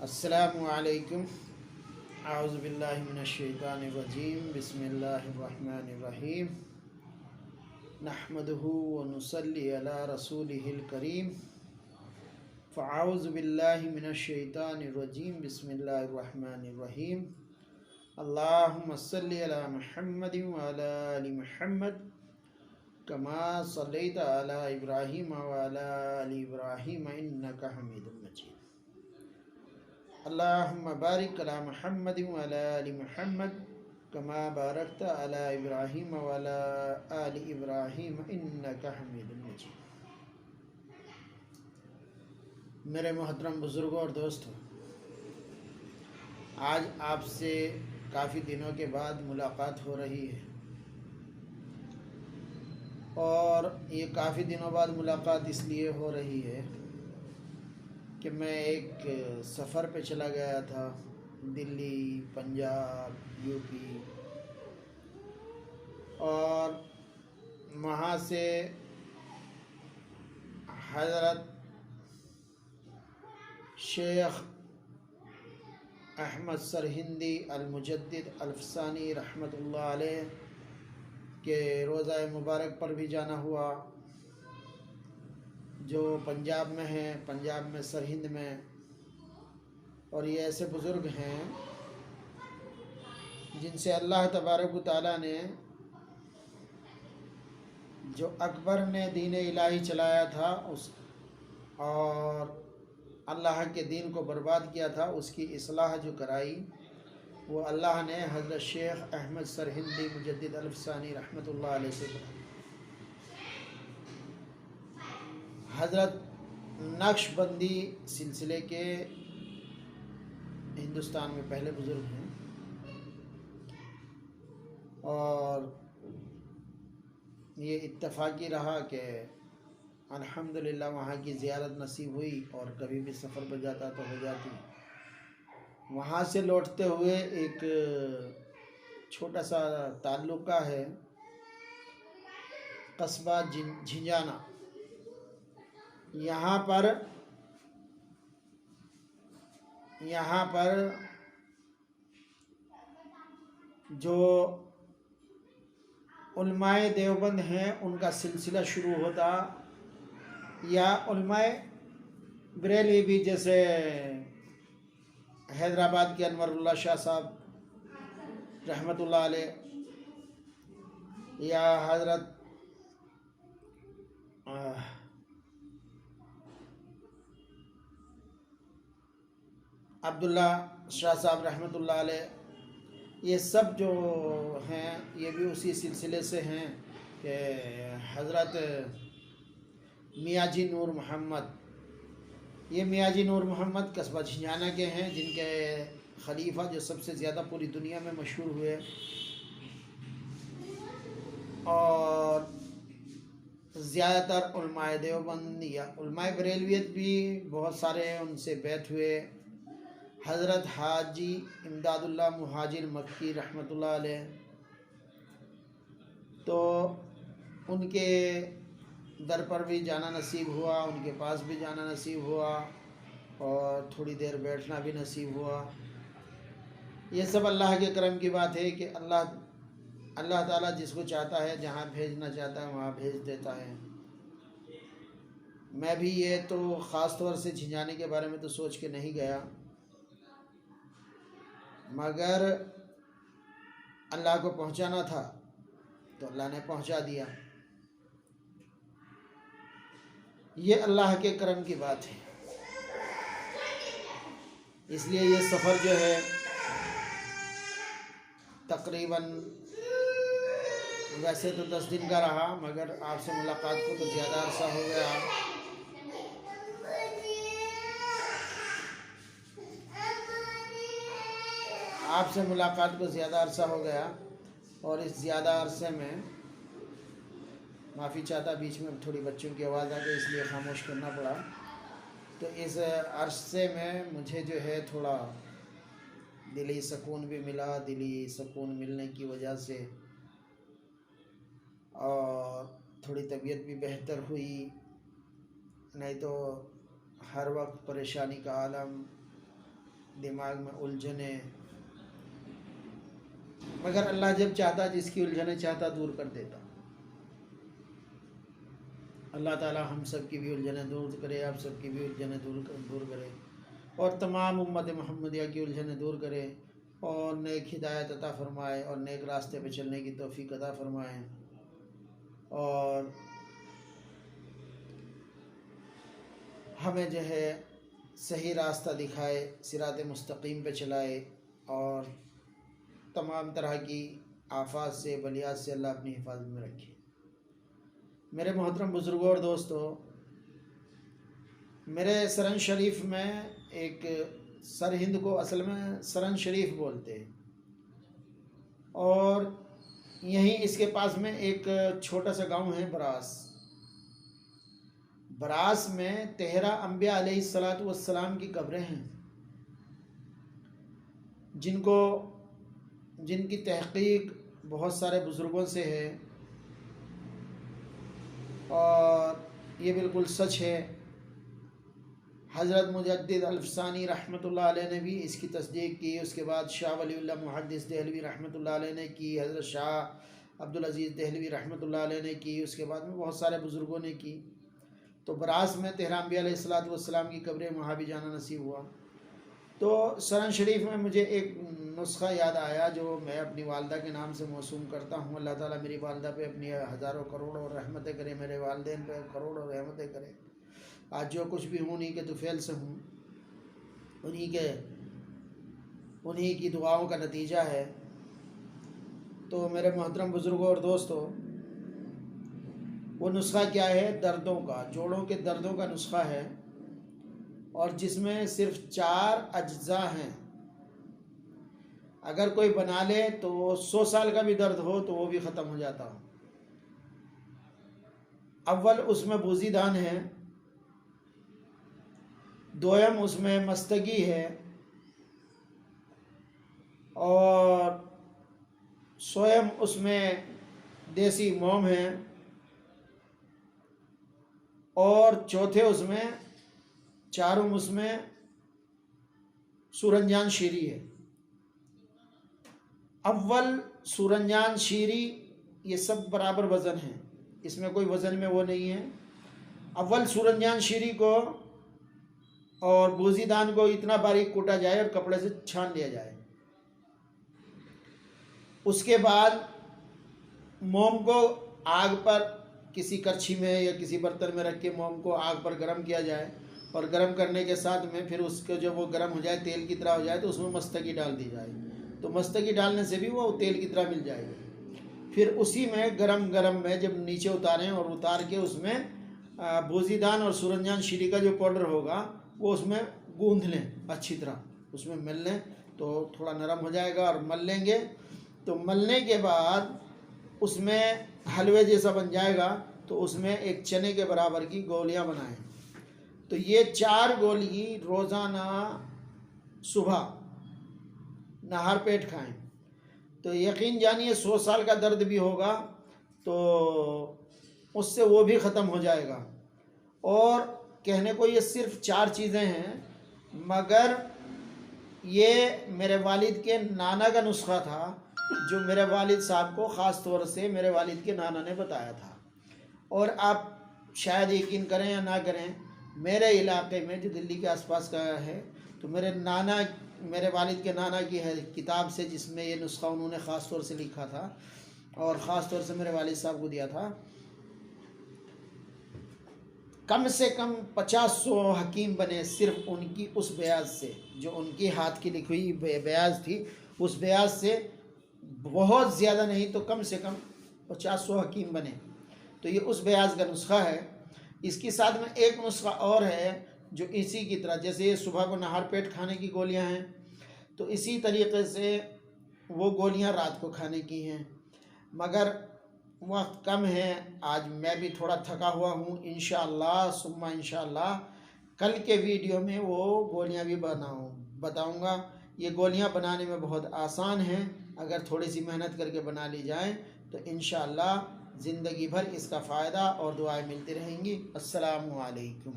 अस्सलामु अलैकुम। आऊज़ु बिल्लाहि मिनश शैतानिर रजीम। बिस्मिल्लाहिर रहमानिर रहीम। नहमदुहु व नुसल्ली अला रसूलिहिल करीम। फ़अऊज़ु बिल्लाहि मिनश शैतानिर रजीम। बिस्मिल्लाहिर रहमानिर रहीम। अल्लाहुम्मा सल्लि अला मुहम्मदिन व अला आलि मुहम्मद कमा सल्लैता अला इब्राहीम व अला आलि इब्राहीम इन्नका हमीदुम मजीद। अल्लाहुम्मा बारिक अला मुहम्मदिन व अला आलि मुहम्मद कमा बारकता अला इब्राहीम व अला आलि इब्राहीम इन्नका हमीदुम मजीद। मेरे मोहतरम बुज़ुर्गों और दोस्तों, आज आपसे काफ़ी दिनों के बाद मुलाकात हो रही है और ये काफ़ी दिनों बाद मुलाकात इसलिए हो रही है कि मैं एक सफ़र पे चला गया था। दिल्ली, पंजाब, यूपी, और वहाँ से हज़रत शेख अहमद सरहिंदी अल-मुजद्दिद अल-अफ़सानी रहमतुल्लाह अलैह के रोज़ा मुबारक पर भी जाना हुआ, जो पंजाब में है, पंजाब में सरहिंद में। और ये ऐसे बुज़ुर्ग हैं जिनसे अल्लाह तबारक व तआला ने, जो अकबर ने दीन इलाही चलाया था उस और अल्लाह के दीन को बर्बाद किया था, उसकी इस्लाह जो कराई वो अल्लाह ने हज़रत शेख अहमद सरहिंदी मुजद्दिद अल-अफ़सानी रहमतुल्लाह अलैह से कराई। हज़रत नक्शबंदी सिलसिले के हिंदुस्तान में पहले बुज़ुर्ग हैं और ये इत्तफ़ाक़ी रहा कि अल्हम्दुलिल्लाह वहाँ की ज़ियारत नसीब हुई और कभी भी सफ़र पर जाता तो हो जाती। वहाँ से लौटते हुए एक छोटा सा ताल्लुका है, कस्बा झिंझाना। यहाँ पर जो उलमाए देवबंद हैं उनका सिलसिला शुरू होता, या उलमाए बरेली भी, जैसे हैदराबाद के अनवरुल्लाह शाह साहब रहमतुल्लाह अलैह, या हज़रत अब्दुल्ला शाह साहब रहमतुल्लाह अलैह, ये सब जो हैं ये भी उसी सिलसिले से हैं कि हज़रत मियाजी नूर मोहम्मद, ये मियाजी नूर मोहम्मद कस्बा झिंझाना के हैं, जिनके खलीफा जो सबसे ज़्यादा पूरी दुनिया में मशहूर हुए। और ज़्यादातर उलमाए देवबंद या उलमाए बरेलवियत भी बहुत सारे उनसे बैत हुए। हज़रत हाजी इमदादुल्लाह मुहाजिर मक्की रहमतुल्लाह अलैह, तो उनके दर पर भी जाना नसीब हुआ, उनके पास भी जाना नसीब हुआ और थोड़ी देर बैठना भी नसीब हुआ। ये सब अल्लाह के करम की बात है कि अल्लाह ताला जिसको चाहता है, जहाँ भेजना चाहता है वहाँ भेज देता है। मैं भी ये तो ख़ास तौर से झिंझाने के बारे में तो सोच के नहीं गया, मगर अल्लाह को पहुँचाना था तो अल्लाह ने पहुँचा दिया। ये अल्लाह के करम की बात है। इसलिए ये सफ़र जो है तकरीबन, वैसे तो 10 दिन का रहा, मगर आपसे मुलाकात को तो ज़्यादा अरसा हो गया। आपसे मुलाकात को ज़्यादा अरसा हो गया और इस ज़्यादा अरसे में माफ़ी चाहता, बीच में थोड़ी बच्चों की आवाज़ आ गई इसलिए खामोश करना पड़ा। तो इस अरसे में मुझे जो है थोड़ा दिली सुकून भी मिला। दिली सुकून मिलने की वजह से और थोड़ी तबीयत भी बेहतर हुई, नहीं तो हर वक्त परेशानी का आलम, दिमाग में उलझने, मगर अल्लाह जब चाहता जिसकी उलझने चाहता दूर कर देता। अल्लाह ताला हम सब की भी उलझने दूर करे, आप सब की भी उलझने दूर करे और तमाम उम्मत मोहम्मदिया की उलझने दूर करे और नेक हिदायत अता फ़रमाए और नेक रास्ते पे चलने की तौफीक अता फ़रमाए और हमें जो है सही रास्ता दिखाए, सिरात मुस्तकीम पे चलाए और तमाम तरह की आफात से, बलियात से अल्लाह अपनी हिफाजत में रखे। मेरे मोहतरम बुज़ुर्गों और दोस्तों, मेरे सरन शरीफ में एक सरहिंद को असल में सरन शरीफ बोलते हैं और यहीं इसके पास में एक छोटा सा गांव है बरास। बरास में 13 अंबिया अलैहिस्सलातु वस्सलाम की कब्रें हैं जिनकी तहकीक बहुत सारे बुज़ुर्गों से है और ये बिल्कुल सच है। हज़रत मुजद्दिद अल्फ़सानी रहमतुल्लाह अलैह ने भी इसकी तस्दीक की, उसके बाद शाह वलीउल्लाह मुहद्दिस देहलवी रहमतुल्लाह अलैह ने की, हज़रत शाह अब्दुल अज़ीज़ देहलवी रहमतुल्लाह अलैह ने की, उसके बाद में बहुत सारे बुज़ुर्गों ने की। तो बरास में 13 अंबिया अलैहिस्सलातु वस्सलाम की कब्रें वहाँ भी जाना नसीब हुआ। तो सरन शरीफ में मुझे एक नुस्खा याद आया जो मैं अपनी वालदा के नाम से मौसूम करता हूँ। अल्लाह ताला मेरी वालदा पे अपनी हज़ारों करोड़ों रहमतें करे, मेरे वालिदैन पे करोड़ों रहमतें करे। आज जो कुछ भी हूँ उन्हीं के तुफ़ैल से हूँ, उन्हीं की दुआओं का नतीजा है। तो मेरे मोहतरम बुज़ुर्गों और दोस्तों, वो नुस्खा क्या है? दर्दों का, जोड़ों के दर्दों का नुस्खा है और जिसमें सिर्फ 4 अज्जा हैं। अगर कोई बना ले तो 100 साल का भी दर्द हो तो वो भी ख़त्म हो जाता। अव्वल उसमें बूज़ीदान है, दोयम उसमें मस्तगी है और सोयम उसमें देसी मोम है और चौथे उसमें चारों उसमें सूरंजान शीरी है। अव्वल सूरंजान शीरी ये सब बराबर वज़न है, इसमें कोई वज़न में वो नहीं है। अव्वल सूरंजान शीरी को और बूज़ीदान को इतना बारीक कूटा जाए और कपड़े से छान लिया जाए। उसके बाद मोम को आग पर किसी करछी में या किसी बर्तन में रख के मोम को आग पर गर्म किया जाए और गर्म करने के साथ में फिर उसको जब वो गर्म हो जाए, तेल की तरह हो जाए, तो उसमें मस्तगी डाल दी जाए। तो मस्तगी डालने से भी वो तेल की तरह मिल जाएगी। फिर उसी में गरम में जब नीचे उतारें और उतार के उसमें बूज़ीदान और सूरंजान शीरी का जो पाउडर होगा वो उसमें गूंथ लें, अच्छी तरह उसमें मल लें तो थोड़ा नरम हो जाएगा और मल लेंगे। तो मलने के बाद उसमें हलवे जैसा बन जाएगा तो उसमें एक चने के बराबर की गोलियां बनाएं। तो ये 4 गोली रोज़ाना सुबह नहार पेट खाएं तो यकीन जानिए 100 साल का दर्द भी होगा तो उससे वो भी ख़त्म हो जाएगा। और कहने को ये सिर्फ 4 चीज़ें हैं, मगर ये मेरे वालिद के नाना का नुस्खा था जो मेरे वालिद साहब को ख़ास तौर से मेरे वालिद के नाना ने बताया था। और आप शायद यकीन करें या ना करें, मेरे इलाके में जो दिल्ली के आसपास का है तो मेरे वालिद के नाना की है किताब से जिसमें ये नुस्खा उन्होंने ख़ास तौर से लिखा था और ख़ास तौर से मेरे वालिद साहब को दिया था। कम से कम 50-100 हकीम बने सिर्फ उनकी उस बयाज से, जो उनकी हाथ की लिखी हुई बयाज थी, उस बयाज से बहुत ज़्यादा नहीं तो कम से कम 50-100 हकीम बने। तो ये उस बयाज का नुस्खा है। इसके साथ में एक नुस्खा और है जो इसी की तरह, जैसे ये सुबह को नहार पेट खाने की गोलियां हैं तो इसी तरीके से वो गोलियां रात को खाने की हैं, मगर वक्त कम है। आज मैं भी थोड़ा थका हुआ हूँ। इंशाअल्लाह सुम्मा इंशाअल्लाह कल के वीडियो में वो गोलियां भी बताऊँगा। ये गोलियां बनाने में बहुत आसान हैं, अगर थोड़ी सी मेहनत करके बना ली जाए तो इंशाअल्लाह ज़िंदगी भर इसका फ़ायदा और दुआएं मिलती रहेंगी। अस्सलामु अलैकुम।